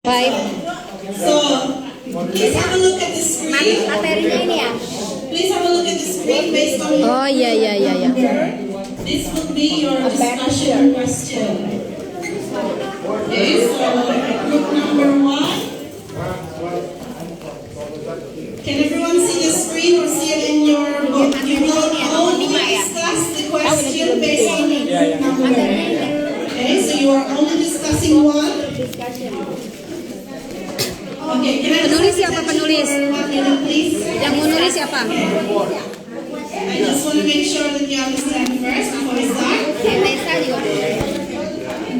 Five. So, please have a look at the screen. Materinya ini ya? Please have a look at the screen based on Oh iya. This will be your discussion question. Okay, so group number 1. Can everyone see the screen or see it in your book? You will only discuss the question based on group number 1. Okay, so you are only discussing one. Okay, can I Penulis siapa penulis? please? Yang mau nulis siapa? I just want to make sure that you understand first before we start. Nesa juga.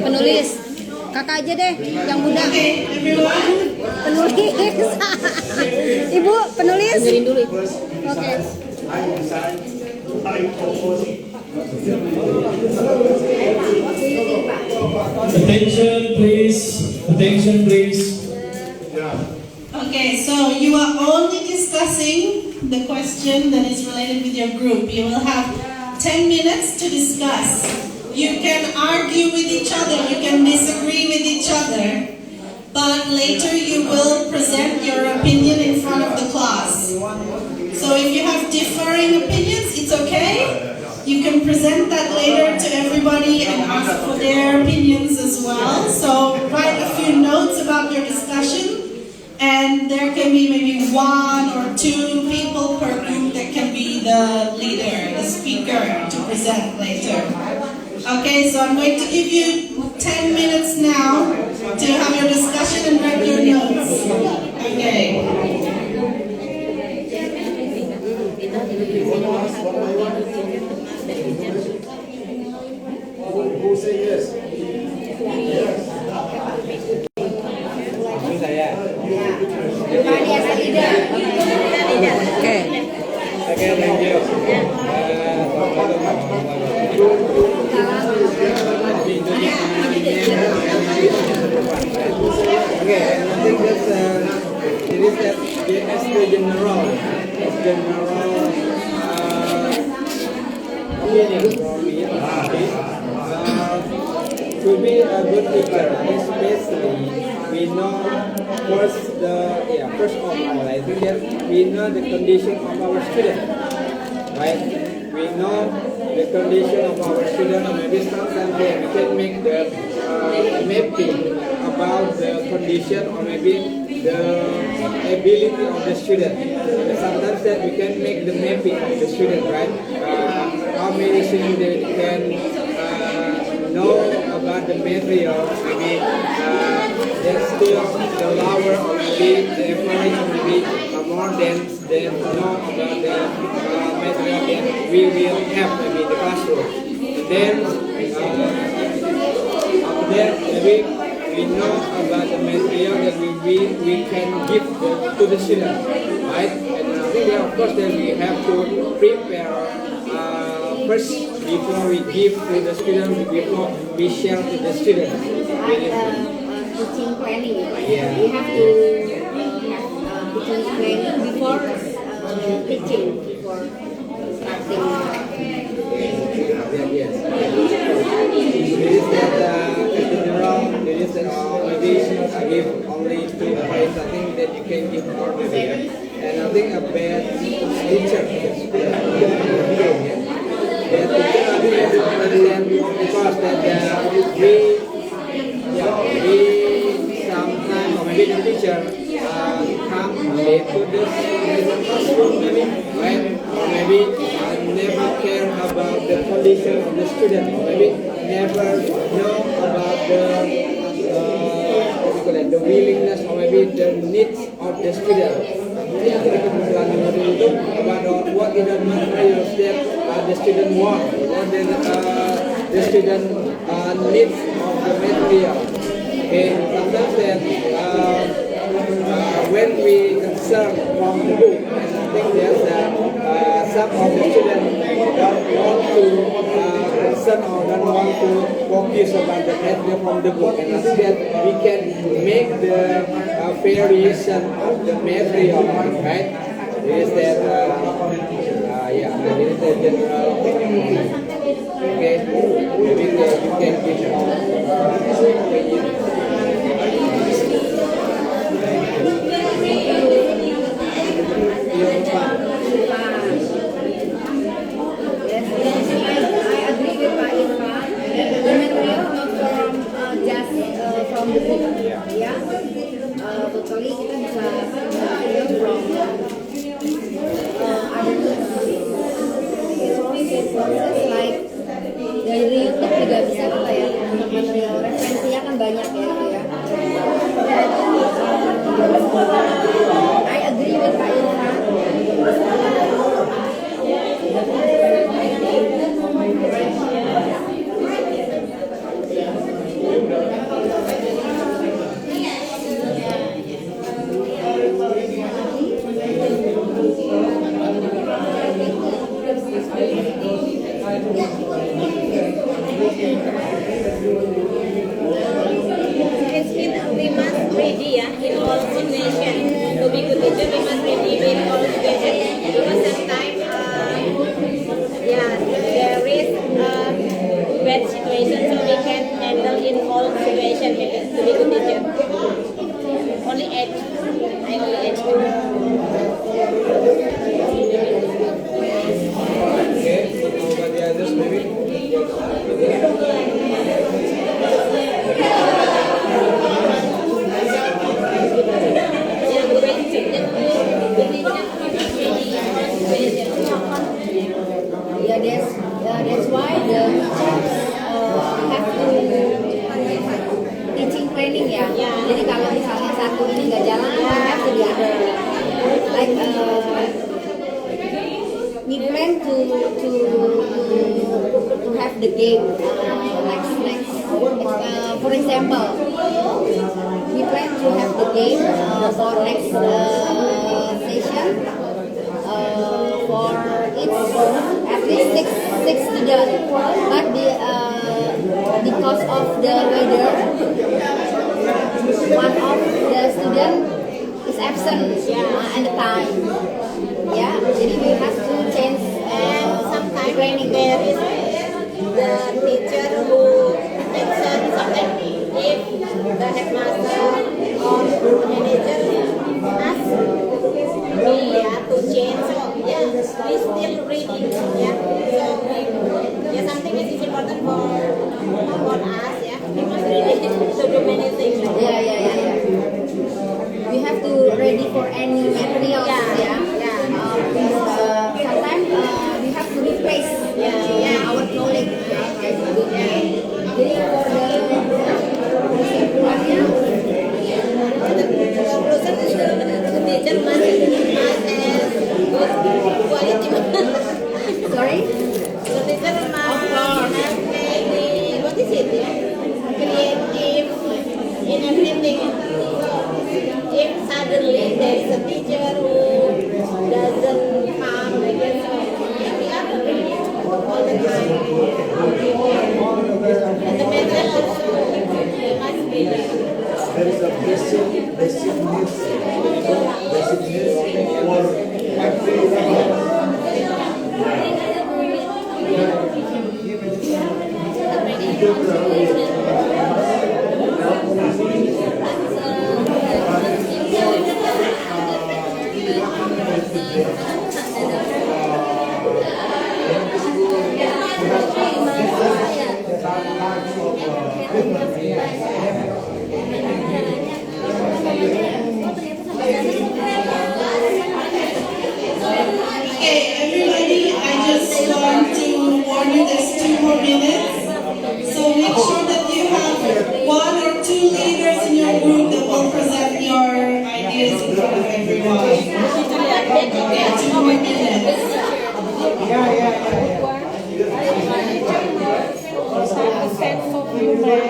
Penulis. Kakak aja deh, yang muda. Okay, everyone. Penulis. Ibu, penulis. Dengerin dulu. Oke. Attention please. Attention please. Okay, so you are only discussing the question that is related with your group. You will have 10 minutes to discuss. You can argue with each other, you can disagree with each other, but later you will present your opinion in front of the class. So if you have differing opinions, it's okay. You can present that later to everybody and ask for their opinions as well. So write a few notes about your discussion. And there can be maybe 1 or 2 people per group that can be the leader, the speaker to present later. Okay, so I'm going to give you 10 minutes now to have your discussion and write your notes. Okay. Who say yes? Oke. Thank you. Okay, I think that's it is that as the general opinion from me. To be a good teacher, especially we know first of all, I think that we know the condition of our student, right? We know the condition of our student, and maybe sometimes we can make the mapping about the condition or maybe the ability of the student. And sometimes that we can make the mapping of the student, right? How many students they can know about the material, maybe they're still the lower or maybe the average or maybe more than they know about the material that we will have maybe in the classroom. And then after that maybe we know about the material that we can give to the student, right? And I think that of course then we have to prepare first before we give to the student, before we share to the student. Teaching planning. Yeah. We have to have teaching planning before teaching, before starting. Yes. There is that general. There is that maybe I give only 2 points. I think that you can give more maybe. And I think a bad teacher. Because that we sometimes or maybe the teacher come late to this classroom maybe, right? Or maybe never care about the condition of the student, or maybe never know about the willingness or maybe the needs of the student. Jadi kebetulan itu about what is the materials that the student want, what the student needs of the material. Okay, sometimes that when we concern from the book, and I think that some of the students don't want to concern or don't want to focus about the material from the book, and I think that we can make the variation of the material, right? Is that it is the general opinion. Okay, maybe you can give ya. Totally kita bisa learn from other sources like dari YouTube juga bisa kita ya, material referensinya kan banyak ya gitu ya. I agree with Kak Irfan. We must ready in all situations. To be good teacher, we must ready in all situations. Because sometimes, there is bad situation, so we can handle in all situations to be good teacher. Only edge. I only edge. Okay, how about the others maybe? That's why the teachers have to teaching planning ya. Jadi kalau misalnya satu ini nggak jalan, have to the other. Like we plan to have the game next. For example, we plan to have the game for next session. For each at least six students, but because of the weather, one of the student is absent at the time. Yeah, jadi we have to change And sometimes training. there is the teacher who absent. Sometimes if the headmaster or manager ask me to change, so we still reading. So something is important for us. We must ready to do many things. Yeah. We have to ready for any materials. Sometimes we have to replace our knowledge. Jadi for the kesimpulannya, The teacher must have good quality. sorry. The teacher must have maybe, what is it? Creative in everything. If suddenly there is a teacher who doesn't come again, so we are ready all the time. And the material also must be there. There is a basic needs for every Okay, everybody, I just want to warn you there's 2 more minutes. So make sure that you have 1 or 2 leaders in your group that will present your ideas in front of everyone. Okay, 2 more minutes. A sense of humor.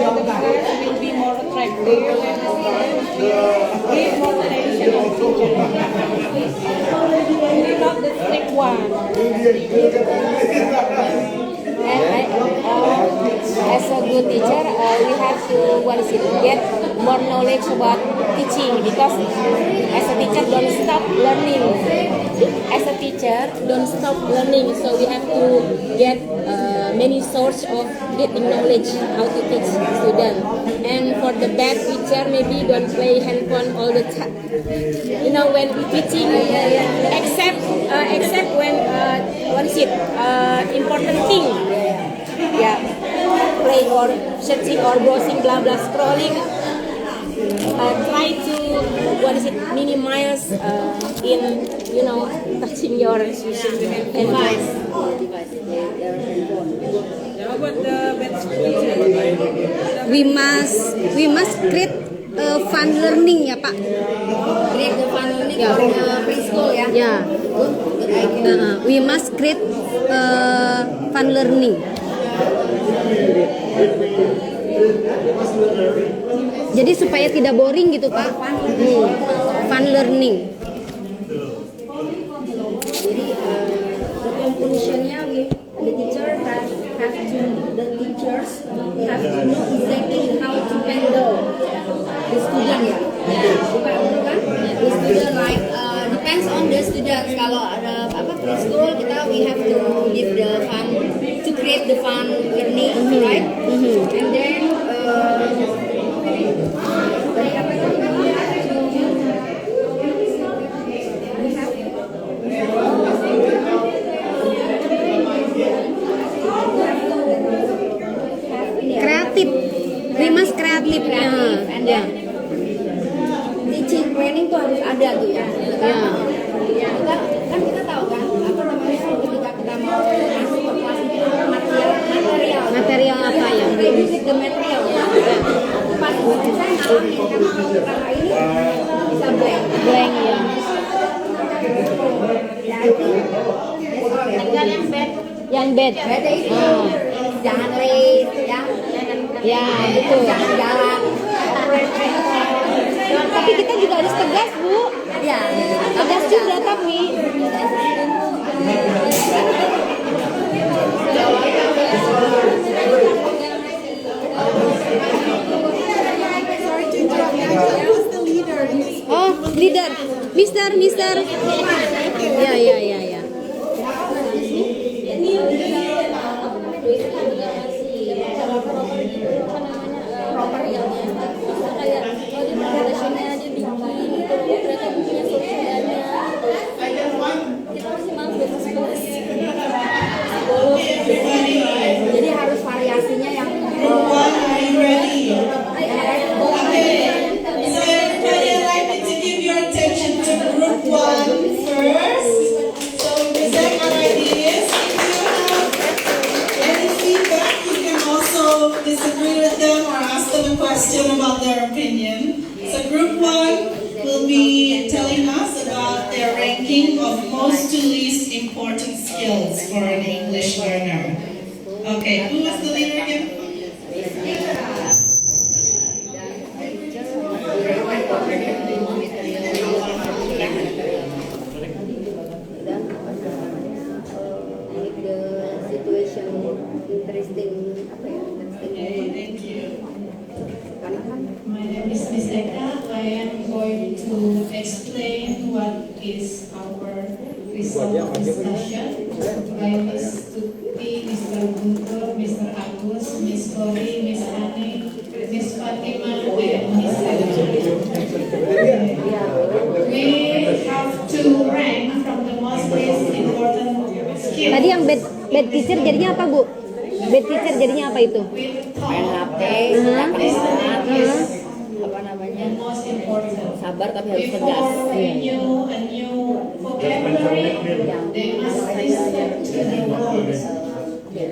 The class will be more attractive and give more attention to teachers. Not the strict one. As a good teacher, we have to get more knowledge about teaching, because as a teacher don't stop learning. As a teacher don't stop learning, so we have to get many source of getting knowledge how to teach students. And for the bad teacher, maybe don't play handphone all the time. You know, when we teaching, except when what is it important thing. Yeah, play or searching or browsing, blah blah, scrolling. is it, minimize in touching your device. How about the bad teacher? We must create fun learning ya Pak. Create the fun learning Yeah. for the preschool ya. Ya. Good idea. We must create fun learning. Jadi supaya tidak boring gitu Pak. Fun learning. Jadi the conclusionnya the teachers have to know exactly how to handle the student ya. Bukan betul kan? The student like depends on the students. Kalau ada preschool kita we have to give the fun to create the fun learning, right? And then Kreatif. We must kreatif. and then teaching training tuh harus ada tuh ya. Kita tahu kan apa namanya ketika kita mau masuk ke kelas itu material. Material apa ya? Basic the material. Pas saya ngalamin karena ini bisa blank. Blank ya. Ya itu Tinggal yang bad. Yang bad. beda itu. Jangan late ya. Ya, betul. Jangan jalan. Tapi kita juga harus tegas, Bu. Ya, Tegas juga tapi. Oh, leader. Mister. Ya. jadi harus variasinya yang Are you ready? Okay. So everybody, I'd like me to give your attention to group 1 first. So we present our ideas. If you have any feedback, you can also disagree with them or ask them a question about their opinion. So group 1 will be telling us about their ranking of most to least important skills for an English learner. Okay, who is the leader again? make the situation interesting Thank you. karena kan My name is Miss Eka. I am going to explain what is our result discussion by Miss Tuti, Mr. Guntur, Mr. Agus, Miss Kori, Miss Ani, Miss Fatima, and Miss Ella. We have to rank from the most least important skills. Tadi yang bad teacher jadinya apa, Bu? Bad teacher jadinya apa itu? With main thought, HP, listening is apa namanya the most important. sabar tapi harus tegas. Before they knew a new vocabulary, they must listen to the words.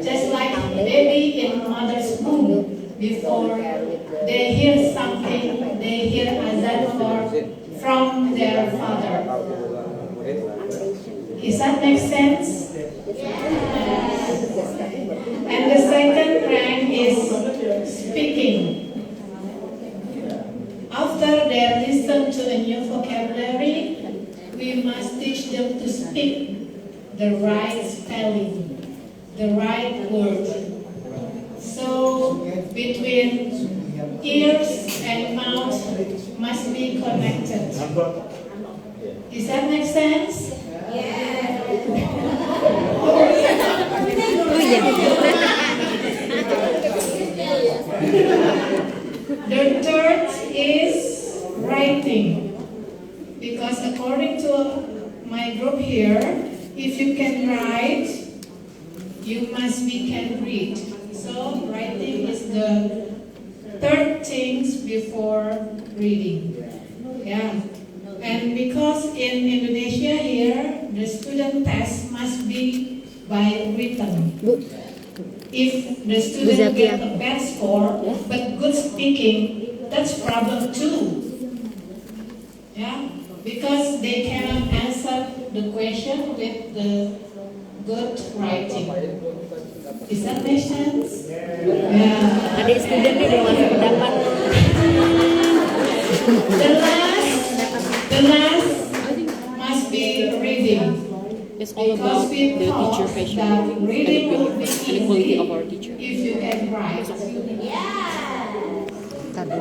Just like baby in mother's womb, before they hear something, they hear azan from their father. Does that make sense? And the second rank is speaking. After they listen to a new vocabulary, we must teach them to speak the right spelling, the right word. So between ears and mouth must be connected. Does that make sense? The third is writing, because according to my group here, if you can write, you must be can read. So writing is the third things before reading. Yeah. in Indonesia here, the student test must be by written. If the student get a bad score but good speaking, that's problem too. Yeah, because they cannot answer the question with the good writing. Is that make sense? Yeah. Adik student nih belum ada pendapat. The last must be reading. It's all about the teacher passion and the quality of our teacher. If you can write. What do you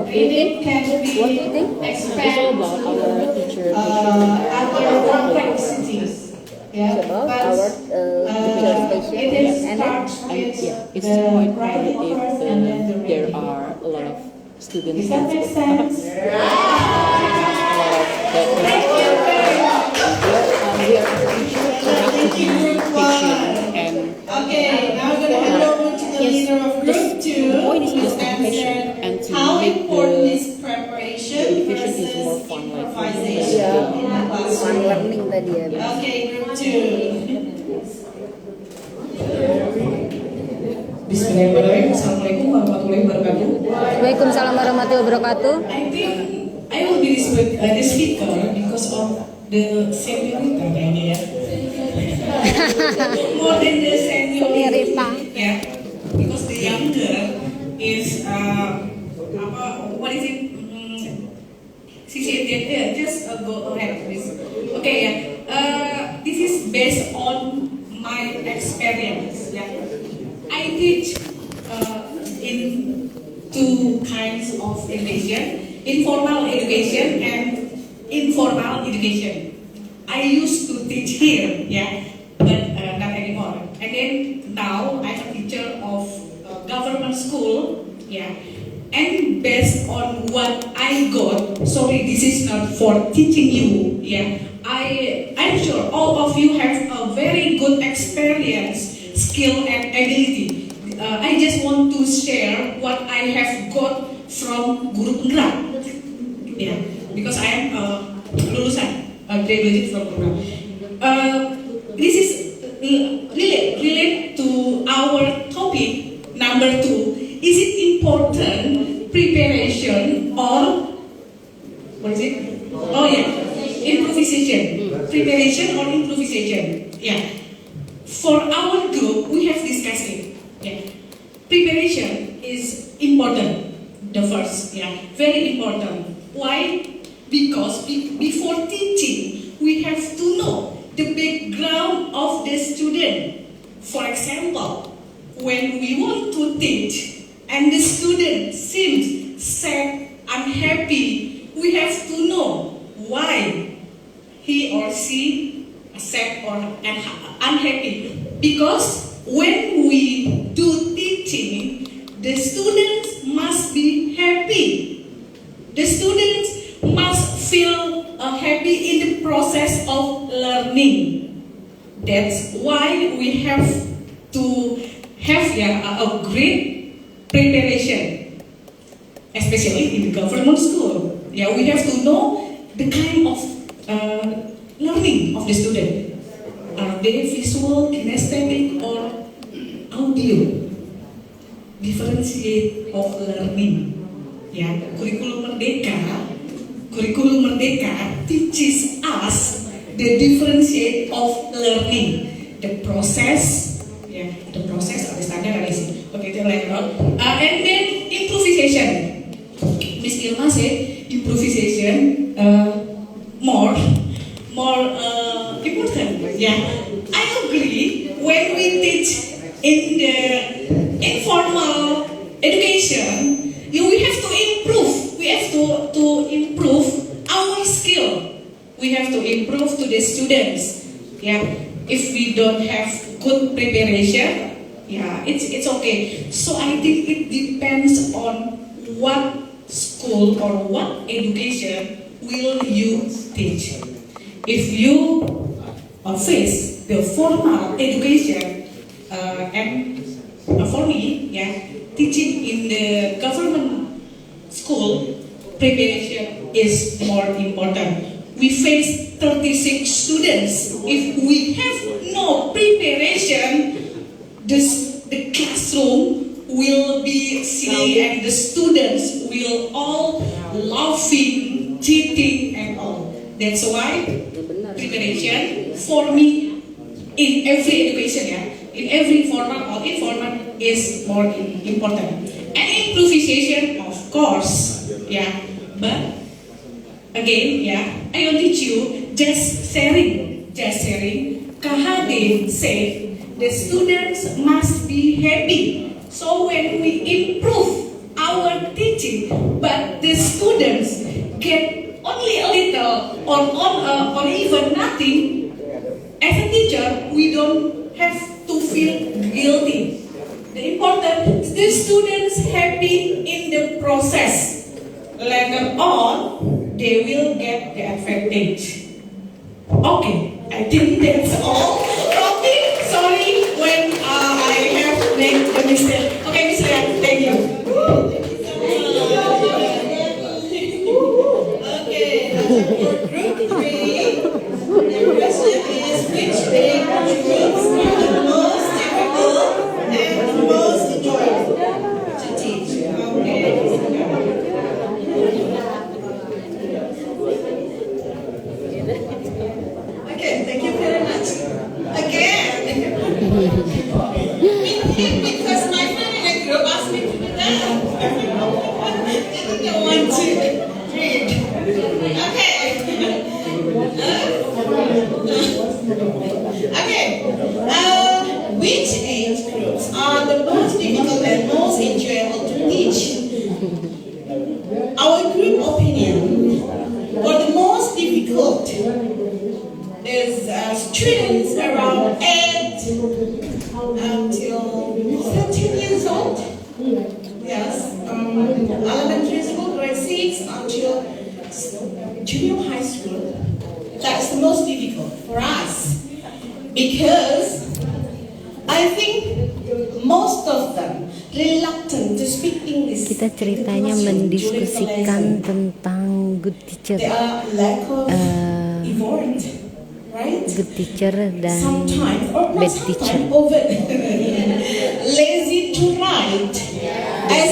Reading think? can be What do you think? It's all about our teacher other complexities. Yeah, It's about but, our teacher's passion it is and starts and with yeah, it's the quite writing hard if first and then the there reading. are a lot of students Does that make sense? we are teachers, so we have to be patient and Okay, now I'm going to hand over to the leader of group 2 the point is just to to be patient and answer to how make important the is preparation education is versus more fun, like improvisation Yeah. in the Fun classroom. learning tadi ya. Okay, group 2. Bismillahirrahmanirrahim. Assalamualaikum warahmatullahi wabarakatuh. Waalaikumsalam warahmatullahi wabarakatuh. I think I will be the speaker because of the seniority maybe ya. More than the seniority. Yeah. Because the younger is what is it? CCTV. Yeah, just go ahead please. Okay, yeah. This is based on my experience. Yeah. I teach in two kinds of education, informal education and informal education. I used to teach here, yeah, but not anymore. And then now I'm a teacher of government school, yeah. And based on what I got, sorry, this is not for teaching you, yeah. I'm sure all of you have a very good experience, skill and ability. I just want to share what I have got from Guru Penggerak, yeah, because I am lulusan, graduated from Guru Penggerak. This is related to our topic number 2. Is it important preparation or what is it? Oh yeah, improvisation. Preparation or improvisation? Yeah. For our group, we have discussed it. Yeah. Preparation is important. The first, yeah, very important. Why? Because before teaching, we have to know the background of the student. For example, when we want to teach and the student seems sad, unhappy, we have to know why he or she sad or unhappy. Because when we do teaching, the students must be happy. The students must feel happy in the process of learning. That's why we have to have a great preparation, especially in the government school. Yeah, we have to know the kind of learning of the student. Are they visual, kinesthetic, or audio? Differentiate of learning. Ya, kurikulum Merdeka teaches us the differentiate of learning, the process, the process ada standardization. Okay, itu later on. And then improvisation. Miss Ilma said improvisation more important. Yeah, I agree. When we teach in the informal education, we have to improve. We have to improve our skill. We have to improve to the students. Yeah, if we don't have good preparation, yeah, it's okay. So I think it depends on what school or what education will you teach. If you face the formal education, and for me, yeah, teaching in the government school, preparation is more important. we face 36 students. If we have no preparation, the classroom will be silly and the students will all laughing, cheating and all. That's why preparation for me in every education, in every formal or informal is more important. And improvisation, of course, but again, I will teach you just sharing. KHD said the students must be happy. So when we improve our teaching, but the students get only a little or even nothing, as a teacher, we don't have to feel guilty. The important is the students happy in the process. Later on, they will get the advantage. Okay, I think that's all. Okay, sorry when I have made the mistake. Okay, Miss Lian, thank you. Okay, for group 3, the question is which age groups are the most difficult and the most enjoyable to teach? Okay, thank you very much. Again, because my friend in the group asked me to do that. I don't want to read. Okay. Which age groups are the most difficult and most enjoyable to teach? Our group opinion, for the most difficult, is students around 8 until 13 years old. Yes, elementary school, grade 6 until junior high school. That's the most difficult for us because I think most of them reluctant to speak English. Kita ceritanya mendiskusikan tentang good teacher, They are lack of effort, right? good teacher dan Sometimes, or not bad teacher. sometimes, over lazy to write. As